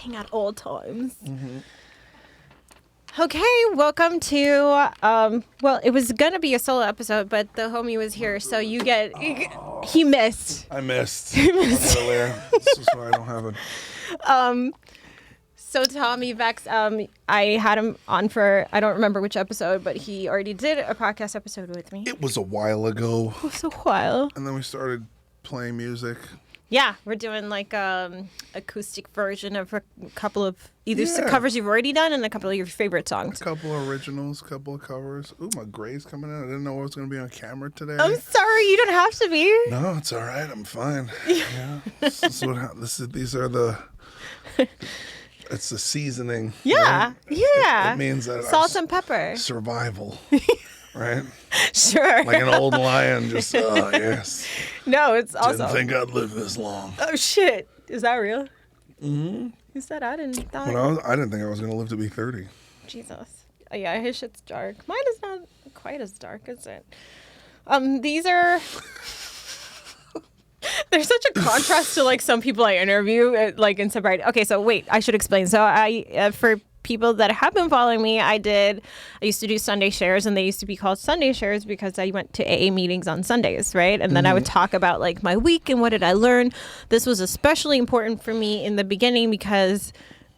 looking at old times. Mm-hmm. Okay, welcome to, well, it was going to be a solo episode, but the homie was here, so you get, he missed. I missed. He missed. This is why I don't have it. So Tommy Vext, I had him on for, I don't remember which episode, but he already did a podcast episode with me. It was a while ago. It was a while. And then we started playing music. Yeah, we're doing like acoustic version of a couple of either covers you've already done and a couple of your favorite songs. A couple of originals, a couple of covers. Ooh, my gray's coming in. I didn't know I was going to be on camera today. I'm sorry, you don't have to be. No, it's all right. I'm fine. Yeah. These are the... It's the seasoning. Yeah, right? yeah. It means that salt and pepper. Survival. Right? Sure. Like an old lion, just, oh, yes. No, it's awesome. Didn't think I'd live this long. Oh, shit. Is that real? Mm-hmm. Who said I didn't think? I didn't think I was going to live to be 30. Jesus. Oh, yeah, his shit's dark. Mine is not quite as dark, is it? These are... There's such a contrast to, like, some people I interview, like, in sobriety. Okay, so wait, I should explain. So I, for people that have been following me, I used to do Sunday shares, and they used to be called Sunday shares because I went to AA meetings on Sundays, right? And then I would talk about, like, my week and what did I learn. This was especially important for me in the beginning because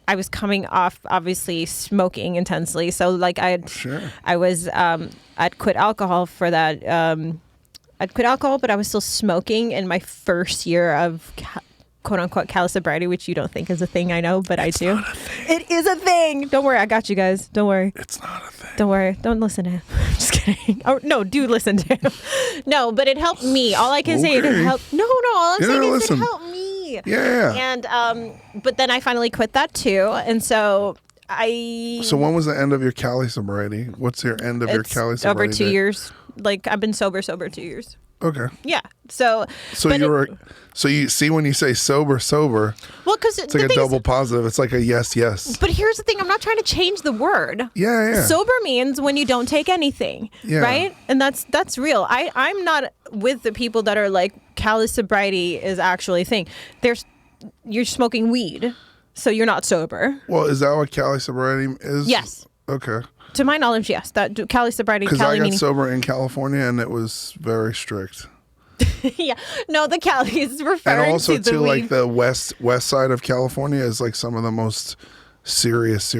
I was coming off, obviously, smoking intensely. So, like, I'd quit alcohol for that. I'd quit alcohol, but I was still smoking in my first year of quote-unquote Cali sobriety, which you don't think is a thing, I know, but I do. Not a thing. It is a thing. Don't worry, I got you guys. Don't worry. It's not a thing. Don't worry. Don't listen to him. I'm just kidding. Oh, no, do listen to him. No, but it helped me. All I can say is it helped. No, all I'm saying is it helped me. Yeah. And, but then I finally quit that too. And so So when was the end of your Cali sobriety? What's your end of your Cali sobriety? Over 2 years. Like, I've been sober 2 years. Okay. Yeah. So you see when you say sober, well, because it's like a double positive. It's like a yes. But here's the thing: I'm not trying to change the word. Yeah. Sober means when you don't take anything, right? And that's real. I'm not with the people that are like Cali sobriety is actually a thing. You're smoking weed, so you're not sober. Well, is that what Cali sobriety is? Yes. Okay. To my knowledge, yes. That Cali sobriety. Because I got sober in California, and it was very strict. Yeah. No, the Cali is referring and also to the too, weed. like the west side of California is like some of the most serious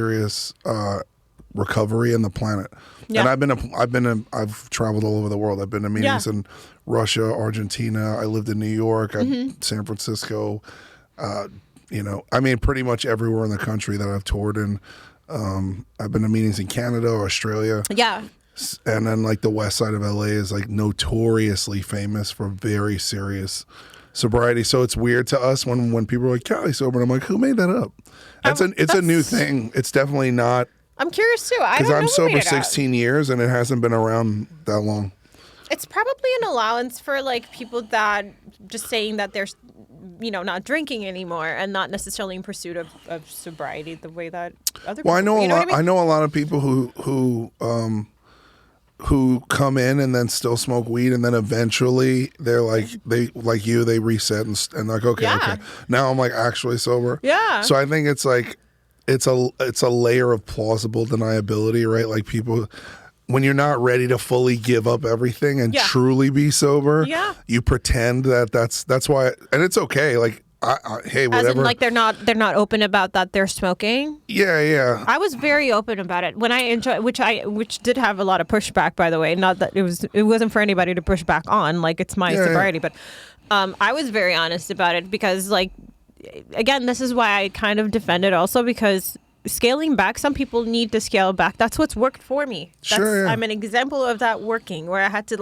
recovery in the planet. Yeah. And I've traveled all over the world. I've been to meetings in Russia, Argentina. I lived in New York, San Francisco. Pretty much everywhere in the country that I've toured in. I've been to meetings in Canada, Australia. Yeah. And then like the west side of LA is like notoriously famous for very serious sobriety. So it's weird to us when people are like Cali sober. And I'm like, who made that up? It's a new thing. It's definitely not. I'm curious too. Because I'm sober 16 years and it hasn't been around that long. It's probably an allowance for like people that just saying that they're, not drinking anymore and not necessarily in pursuit of sobriety the way that other people. Well, I know a lot of people who come in and then still smoke weed, and then eventually they're like they reset and like okay. Now I'm like actually sober. Yeah. So I think it's like it's a layer of plausible deniability, right? Like people, when you're not ready to fully give up everything and truly be sober, you pretend that's why, and it's okay. Like hey, whatever. As in, like they're not open about that they're smoking. Yeah. I was very open about it when I enjoyed, which did have a lot of pushback, by the way. Not that it wasn't for anybody to push back on. Like it's my sobriety, but I was very honest about it because, like, again, this is why I kind of defend it also because scaling back, some people need to scale back. That's what's worked for me. I'm an example of that working, where I had to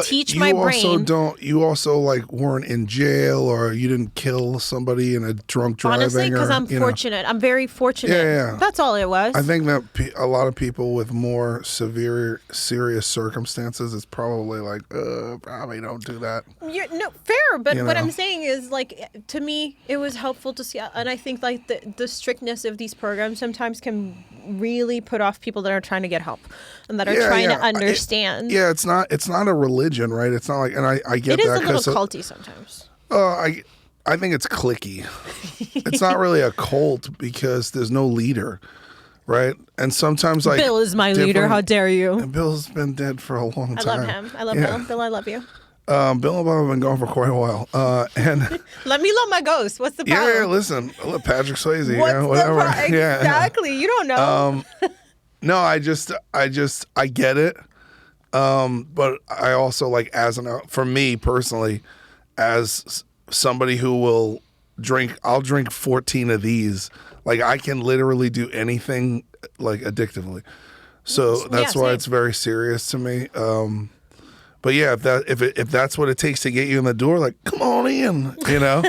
teach my brain. You also like weren't in jail or you didn't kill somebody in a drunk driving. Honestly, because I'm fortunate. I'm very fortunate. Yeah. That's all it was. I think that a lot of people with more serious circumstances, it's probably like, probably don't do that. Fair. But what I'm saying is, like, to me, it was helpful to see. And I think like the strictness of these programs sometimes can really put off people that are trying to get help and that are trying to understand. It's not a religion, right? It's not like, and I get that. It is a little culty sometimes. I it's cliquey. It's not really a cult because there's no leader, right? And sometimes like Bill is my leader. How dare you? And Bill's been dead for a long time. I love him. I love Bill. Bill, I love you. Bill and Bob have been gone for quite a while. And let me love my ghost. What's the problem? Yeah, listen, I love Patrick Swayze. Whatever. Exactly. You don't know. No, I get it. But I also like for me personally, as somebody who will I'll drink 14 of these. Like I can literally do anything like addictively. So that's why it's very serious to me. But yeah, if that's what it takes to get you in the door, like come on in, well,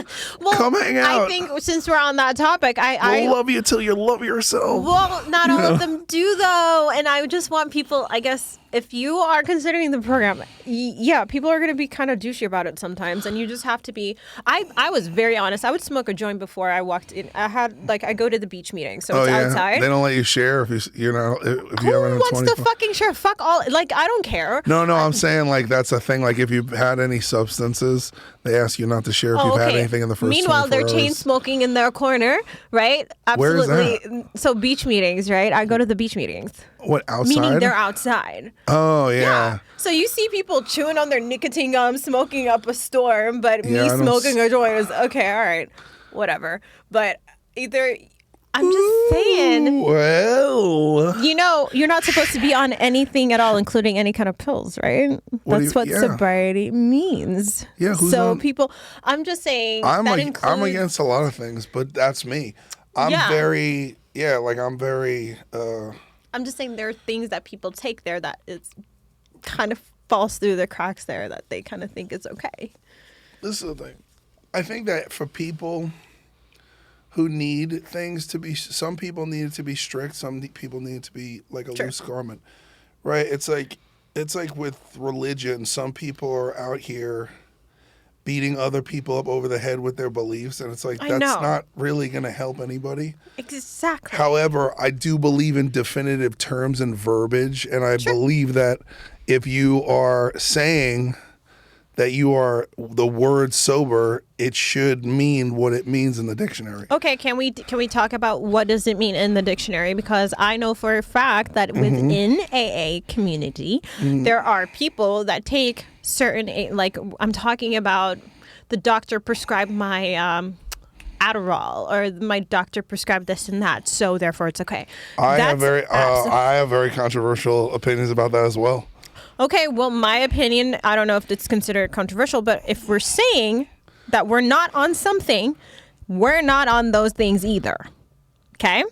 come hang out. I think since we're on that topic, I love you till you love yourself. Well, not all of them do though, and I just want people, I guess, if you are considering the program, yeah, people are going to be kind of douchey about it sometimes, and you just have to be. I was very honest. I would smoke a joint before I walked in. I go to the beach meeting, so it's outside. They don't let you share if you Who wants to fucking share? Fuck all. Like I don't care. No, I'm saying like that's a thing. Like if you've had any substances, they ask you not to share if you've had anything in the first. Meanwhile, they're 24 hours. Chain smoking in their corner, right? Absolutely. Where is that? So beach meetings, right? I go to the beach meetings. What, outside? Meaning they're outside. Oh, yeah. So you see people chewing on their nicotine gum, smoking up a storm, but me smoking a joint is, okay, all right, whatever. But either, I'm just saying. Well. You're not supposed to be on anything at all, including any kind of pills, right? That's what sobriety means. Yeah, people, I'm just saying. I'm against a lot of things, but that's me. I'm very. I'm just saying there are things that people take there that it's kind of falls through the cracks there that they kind of think is okay. This is the thing. I think that for people who need things to be, some people need it to be strict, some people need it to be like a loose garment, right? It's like with religion, some people are out here beating other people up over the head with their beliefs, and it's like that's not really going to help anybody. Exactly. However, I do believe in definitive terms and verbiage, and I believe that if you are saying that you are the word sober, it should mean what it means in the dictionary. Okay, can we talk about what does it mean in the dictionary? Because I know for a fact that within AA community, there are people that take certain, like I'm talking about the doctor prescribed my Adderall, or my doctor prescribed this and that, so therefore it's okay. I have very controversial opinions about that as well. Okay, well, my opinion, I don't know if it's considered controversial, but if we're saying that we're not on something, we're not on those things either. Okay?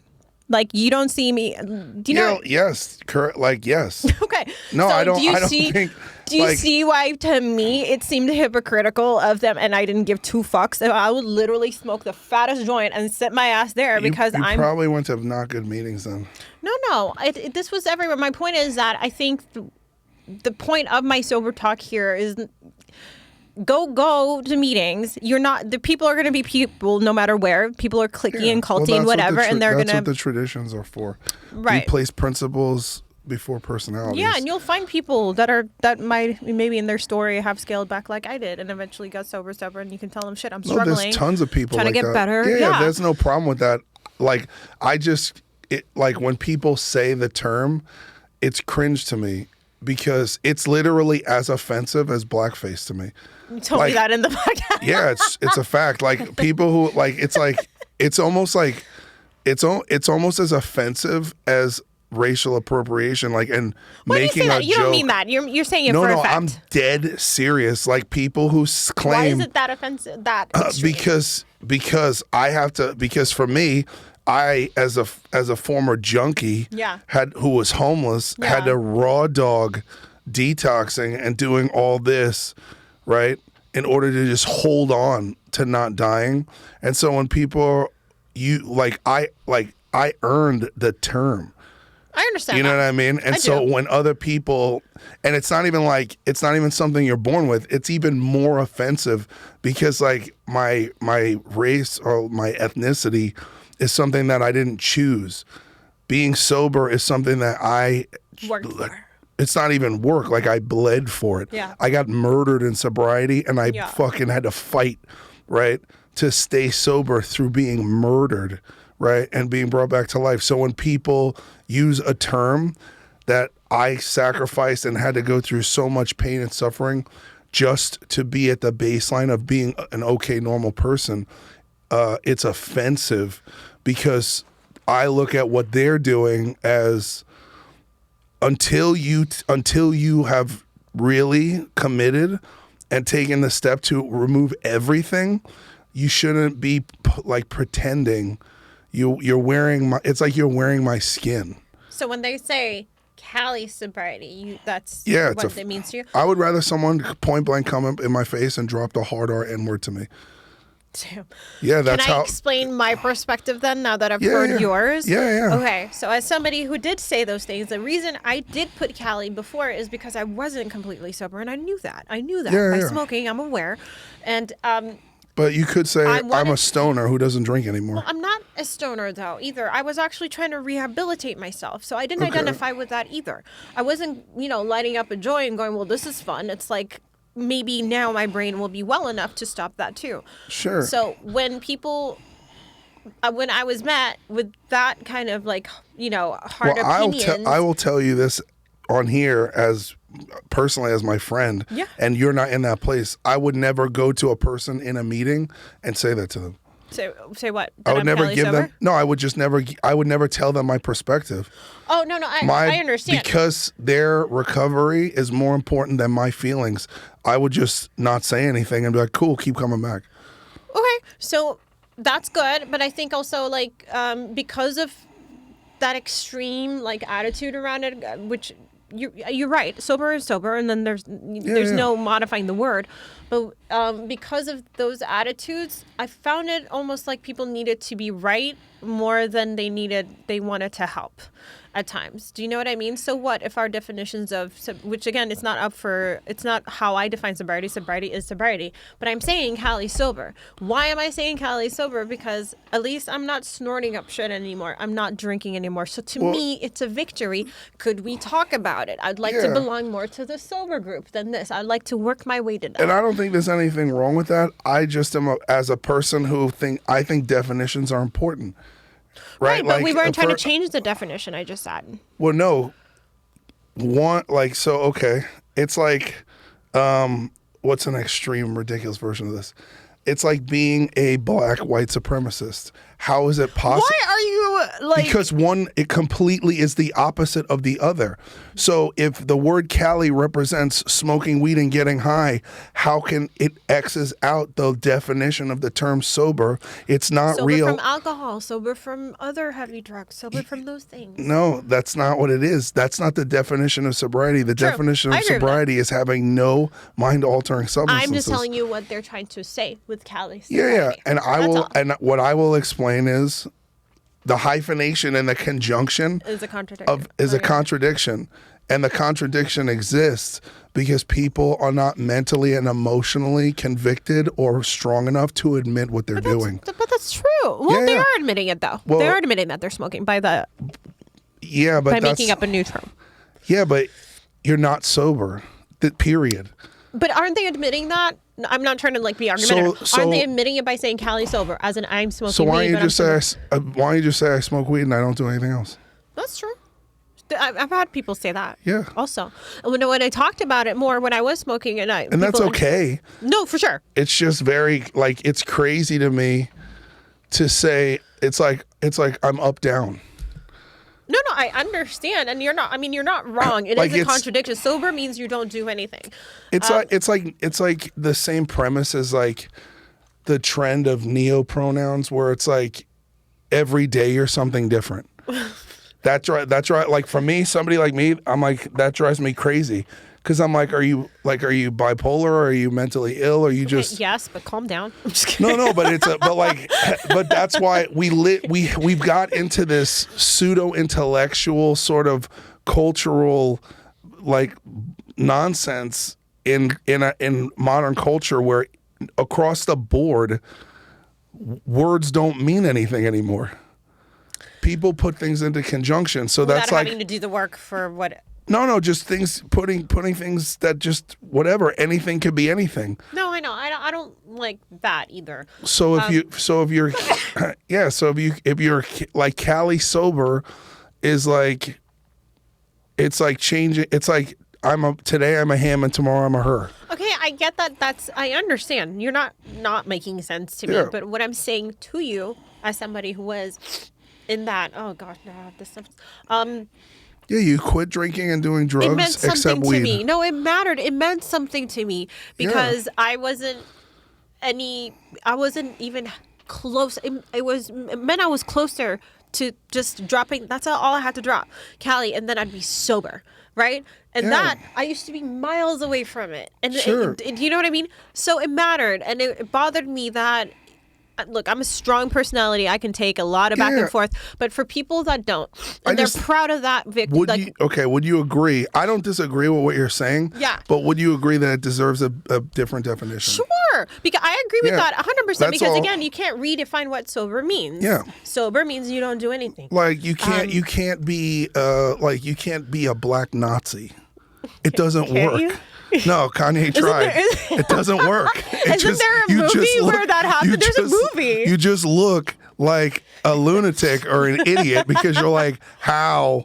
Like, you don't see me. Do you know? Yes. Correct. Like, yes. Okay. No, so I don't think. Do you see why, to me, it seemed hypocritical of them, and I didn't give two fucks? I would literally smoke the fattest joint and sit my ass there because you probably went to not good meetings then. No. This was everywhere. My point is that I think the point of my sober talk here is go to meetings. The people are going to be people no matter where. People are cliquey and culty and whatever, and they're going to. That's what the traditions are for. Right. We place principles before personalities. Yeah, and you'll find people that might maybe in their story have scaled back like I did, and eventually got sober, and you can tell them, shit, I'm struggling. There's tons of people trying like to get that. better. Yeah, there's no problem with that. Like like when people say the term, it's cringe to me. Because it's literally as offensive as blackface to me. You told me that in the podcast. Yeah, it's a fact. Like people who it's almost as offensive as racial appropriation. Like and Why making do you say that? a You joke. don't mean that. You're saying it for a fact. I'm dead serious. Like people who claim. Why is it that offensive? That because I have to. Because for me. I, as a former junkie, who was homeless, had to raw dog detoxing and doing all this, right, in order to just hold on to not dying. And so when people, I earned the term. I understand. You know what I mean? And so when other people, and it's not even something you're born with. It's even more offensive because like my race or my ethnicity is something that I didn't choose. Being sober is something that I worked for. It's not even work. Like I bled for it. Yeah. I got murdered in sobriety and I fucking had to fight, right, to stay sober through being murdered, right, and being brought back to life. So when people use a term that I sacrificed and had to go through so much pain and suffering just to be at the baseline of being an okay, normal person, it's offensive, because I look at what they're doing as until you have really committed and taken the step to remove everything, you shouldn't be like pretending you're wearing it's like you're wearing my skin. So when they say Cali sobriety, that's what it means to you? I would rather someone point blank come up in my face and drop the hard R N-word to me. Yeah, that's Can I explain my perspective then, now that I've heard yours? Yeah. Okay, so as somebody who did say those things, the reason I did put Cali before is because I wasn't completely sober, and I knew that. By smoking, I'm aware. And but you could say I'm a stoner who doesn't drink anymore. Well, I'm not a stoner, though, either. I was actually trying to rehabilitate myself, so I didn't identify with that either. I wasn't, lighting up a joint and going, well, this is fun. It's like, maybe now my brain will be well enough to stop that too. Sure. So when I was met with that kind of like, hard opinions. I will tell you this on here as personally as my friend. Yeah. And you're not in that place. I would never go to a person in a meeting and say that to them. Say what? I would never give them. No, I would never tell them my perspective. Oh, no, I understand. Because their recovery is more important than my feelings. I would just not say anything and be like, cool, keep coming back. Okay, so that's good. But I think also, like, because of that extreme, like, attitude around it, which you're right, sober is sober, and then there's no modifying the word. But because of those attitudes, I found it almost like people needed to be right more than they wanted to help at times. Do you know what I mean? So what if our definitions of, which again, it's not how I define sobriety. Sobriety is sobriety. But I'm saying Cali sober. Why am I saying Cali sober? Because at least I'm not snorting up shit anymore. I'm not drinking anymore. So to me, it's a victory. Could we talk about it? I'd like to belong more to the sober group than this. I'd like to work my way to that. And I don't think there's anything wrong with that. I just am as a person who I think definitions are important. Right, but we weren't trying to change the definition. I just said. Well, no. Okay. It's like, what's an extreme, ridiculous version of this? It's like being a black white supremacist. How is it possible? Why are you like? Because one, it completely is the opposite of the other. So if the word Cali represents smoking weed and getting high, how can it X's out the definition of the term sober? It's not sober real. Sober from alcohol, sober from other heavy drugs, sober from those things. No, that's not what it is. That's not the definition of sobriety. The definition of sobriety is having no mind-altering substances. I'm just telling you what they're trying to say with Cali sobriety. Yeah, and what I will explain is the hyphenation and the conjunction is a contradiction. A contradiction. And the contradiction exists because people are not mentally and emotionally convicted or strong enough to admit what they're doing. But that's true. Well, they are admitting it, though. They are admitting that they're smoking by making up a new term. Yeah, but you're not sober. Period. But aren't they admitting that? I'm not trying to be argumentative. Aren't they admitting it by saying Cali sober, as in I'm smoking weed? So why don't you just say I smoke weed and I don't do anything else? That's true. I've had people say that. Yeah. Also, when I talked about it more when I was smoking, and that's okay. No, for sure. It's just very it's crazy to me to say it's like I'm up down. No, I understand, and you're not wrong. It is a contradiction. Sober means you don't do anything. It's like the same premise as like the trend of neo-pronouns, where it's like every day you're something different. That's right. Like for me, somebody like me, I'm like, that drives me crazy. Because I'm like, are you bipolar, or are you mentally ill, or you just? Yes, but calm down. I'm just kidding. No, but but that's why we've got into this pseudo intellectual sort of cultural nonsense in modern culture, where across the board words don't mean anything anymore. People put things into conjunction, so that's like having to do the work for what. No, just things putting things that just whatever. Anything could be anything. No, I know. I I don't like that either. So if you're like Cali sober is like, it's like changing. It's like today I'm a him and tomorrow I'm a her. Okay, I get that. I understand. You're not making sense to me. Yeah. But what I'm saying to you, as somebody who was in that, oh gosh, no, this stuff. Yeah, you quit drinking and doing drugs. It meant something to weed. me. No, it mattered. It meant something to me because I wasn't even close. It meant I was closer to just dropping. That's all I had to drop, Cali, and then I'd be sober, right? And that I used to be miles away from it. And sure. do you know what I mean? So it mattered, and it bothered me that. Look, I'm a strong personality. I can take a lot of back and forth. But for people that don't, and they're proud of that victory. Would you agree? I don't disagree with what you're saying. Yeah. But would you agree that it deserves a different definition? Sure. Because I agree with that 100%. Because again, you can't redefine what sober means. Yeah. Sober means you don't do anything. Like you can't be a black Nazi. It doesn't work. You? No, Kanye tried. It doesn't work. Isn't there a movie where that happened? There's a movie. You just look like a lunatic or an idiot because you're like, how?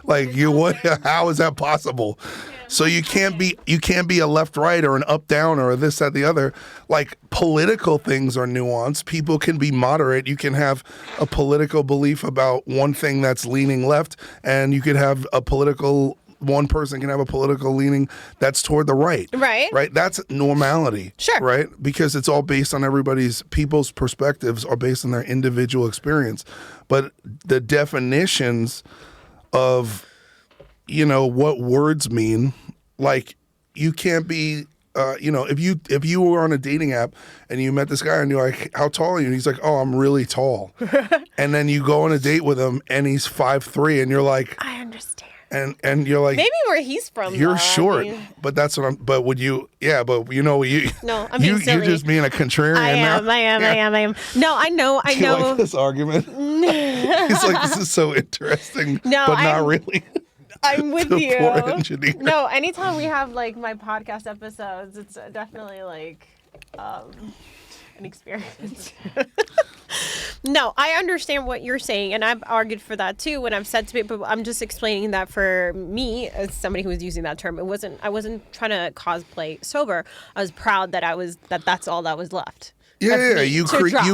Like how is that possible? So you can't be a left right or an up down or a this that the other. Like political things are nuanced. People can be moderate. You can have a political belief about one thing that's leaning left, and you could have one person can have a political leaning that's toward the right. Right? That's normality. Sure. Right? Because it's all based on people's perspectives are based on their individual experience. But the definitions of, what words mean, like you can't be, if you were on a dating app and you met this guy and you're like, how tall are you? And he's like, oh, I'm really tall. And then you go on a date with him and he's 5'3" and you're like, I understand. And you're like, maybe where he's from. You're short, but that's what I'm. But would you? Yeah, but you. No, I'm being silly. You're just being a contrarian. I am. No, I know. You like this argument? He's like, this is so interesting. No, but not really. I'm with you. Poor engineer. No, anytime we have like my podcast episodes, it's definitely like an experience. No, I understand what you're saying, and I've argued for that too when I've said to people, I'm just explaining that for me as somebody who was using that term, I wasn't trying to cosplay sober. I was proud that that's all that was left. Yeah, you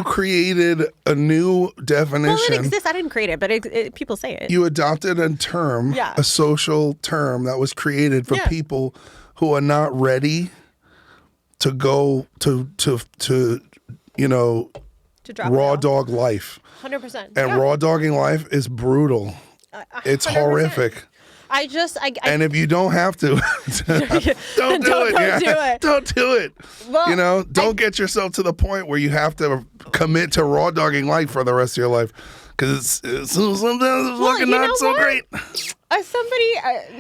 created a new definition. Well, it exists. I didn't create it, but people say it. You adopted a term, a social term that was created for people who are not ready to go to raw dog life. 100%. And raw dogging life is brutal. It's 100%. Horrific. And if you don't have to, don't do it. Don't do it. Well, don't get yourself to the point where you have to commit to raw dogging life for the rest of your life. Because sometimes it's looking not so great. As somebody,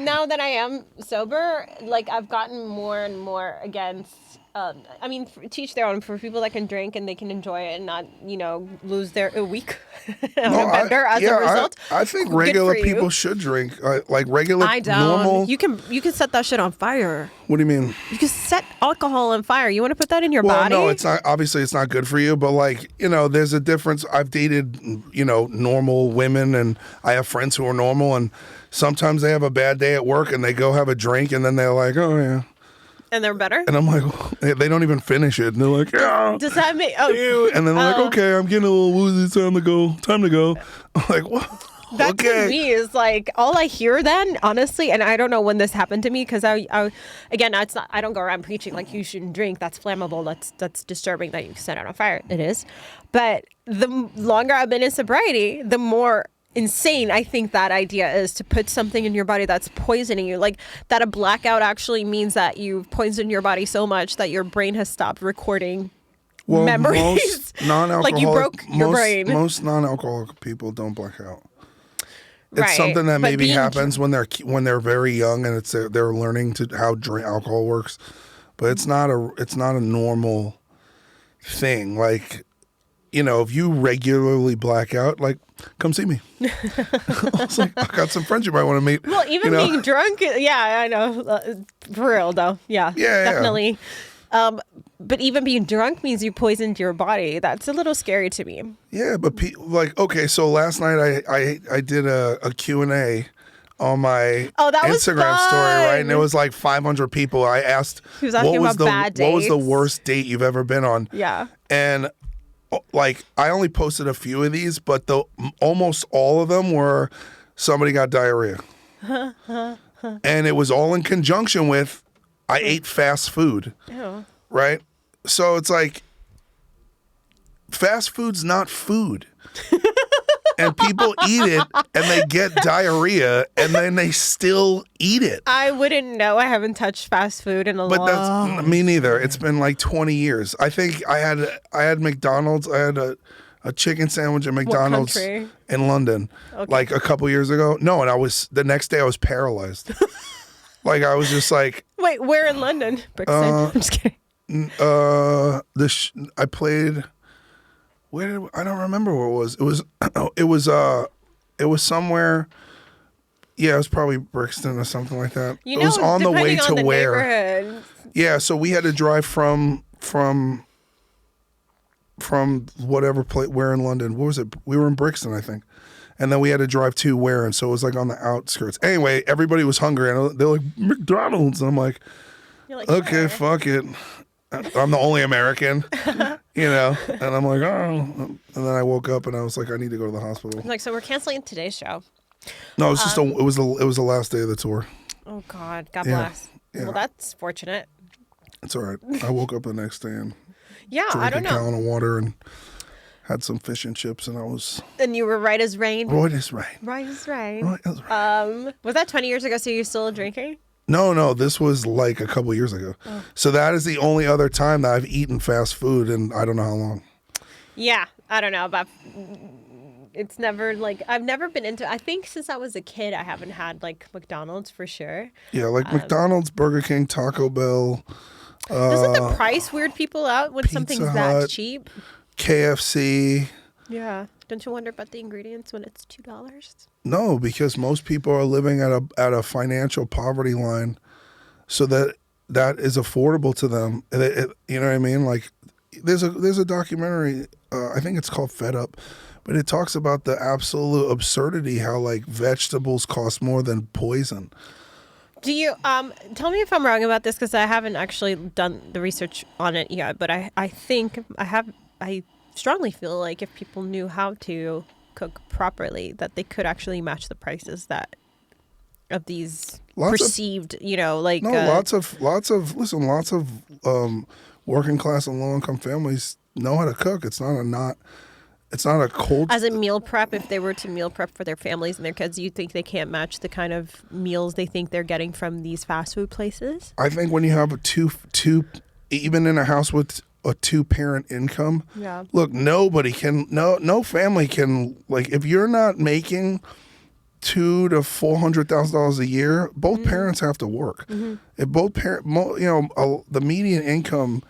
now that I am sober, like I've gotten more and more against, teach their own. For people that can drink and they can enjoy it and not, lose their week as a result. I think regular people should drink. Like regular, I don't. Normal. You can set that shit on fire. What do you mean? You can set alcohol on fire. You want to put that in your body? No, it's not. Obviously, it's not good for you. But there's a difference. I've dated, normal women, and I have friends who are normal, and sometimes they have a bad day at work and they go have a drink, and then they're like, oh yeah. And they're better? And I'm like, they don't even finish it. And they're like, yeah. Does that make... Oh. And then they're like, okay, I'm getting a little woozy. Time to go. I'm like, what? That to me is like, all I hear then, honestly, and I don't know when this happened to me, because I don't go around preaching like you shouldn't drink. That's flammable. That's disturbing that you set it on fire. It is. But the longer I've been in sobriety, the more insane I think that idea is, to put something in your body that's poisoning you. Like that a blackout actually means that you've poisoned your body so much that your brain has stopped recording memories. Most non-alcoholic, like you broke your brain. Most non-alcoholic people don't black out. It's something that maybe happens when they're very young and they're learning how alcohol works, but it's not a normal thing. Like, if you regularly black out, like, come see me. I was like, I got some friends you might want to meet. Well, even being drunk, yeah, I know. For real, though. Yeah, definitely. But even being drunk means you poisoned your body. That's a little scary to me. Yeah, but okay, so last night I did a Q&A on my Instagram story, right? And it was like 500 people. I asked, what was the worst date you've ever been on? Yeah. And like, I only posted a few of these, but almost all of them were somebody got diarrhea. And it was all in conjunction with I ate fast food. Ew. Right? So it's like, fast food's not food. And people eat it and they get diarrhea and then they still eat it. I wouldn't know. I haven't touched fast food in a long time. That's me neither. It's been like 20 years. I think I had McDonald's. I had a chicken sandwich at McDonald's in London like a couple years ago. No, and the next day I was paralyzed. Like I was just like, wait, where in London? Brixton. I'm just kidding. I played. I don't remember where it was. It was somewhere. Yeah, it was probably Brixton or something like that. It was on the way to where. Yeah, so we had to drive from whatever place. Where in London? What was it? We were in Brixton, I think. And then we had to drive to where, and so it was like on the outskirts. Anyway, everybody was hungry, and they're like, McDonald's. And I'm like, okay, sure. Fuck it. I'm the only American, and I'm like, oh. And then I woke up and I was like, I need to go to the hospital. Like, so we're canceling today's show. No, it's just it was the last day of the tour. Oh God, God bless. Yeah. Well, that's fortunate. It's all right. I woke up the next day and drank a gallon of water and had some fish and chips, and I was. And you were right as rain. Right as rain. Right as rain. Right as rain. Was that 20 years ago? So you're still drinking? No, this was like a couple years ago. Oh. So that is the only other time that I've eaten fast food in I don't know how long. Yeah, I don't know, but it's never like, I've never been into, I think since I was a kid, I haven't had like McDonald's for sure. Yeah, like McDonald's, Burger King, Taco Bell. Doesn't the price weird people out when something's that cheap? KFC. Yeah. Don't you wonder about the ingredients when it's $2? No, because most people are living at a financial poverty line, so that is affordable to them. You know what I mean? Like, there's a documentary. I think it's called Fed Up, but it talks about the absolute absurdity how like vegetables cost more than poison. Do you tell me if I'm wrong about this, because I haven't actually done the research on it yet, but I think I strongly feel like if people knew how to cook properly, that they could actually match the prices of these perceived, lots of working class and low income families know how to cook. It's not a cold. As a meal prep, if they were to meal prep for their families and their kids, you think they can't match the kind of meals they think they're getting from these fast food places? I think when you have a two, even in a house with a 2-parent income. Yeah. Look, no family can, like, if you're not making $200,000 to $400,000 a year, both parents have to work. Mm-hmm. If both the median income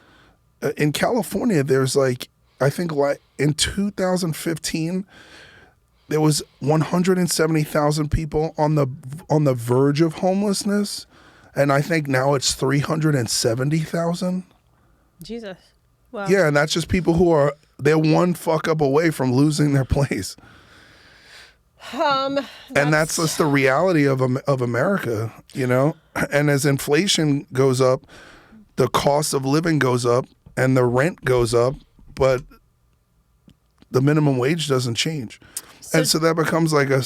in California, there's like, I think like in 2015, there was 170,000 people on the verge of homelessness, and I think now it's 370,000. Jesus. Wow. Yeah, and that's just people they're one fuck up away from losing their place. And that's just the reality of America, And as inflation goes up, the cost of living goes up and the rent goes up, but the minimum wage doesn't change. And so that becomes like a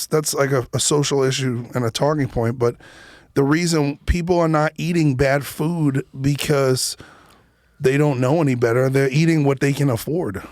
social issue and a talking point. But the reason people are not eating bad food because they don't know any better. They're eating what they can afford.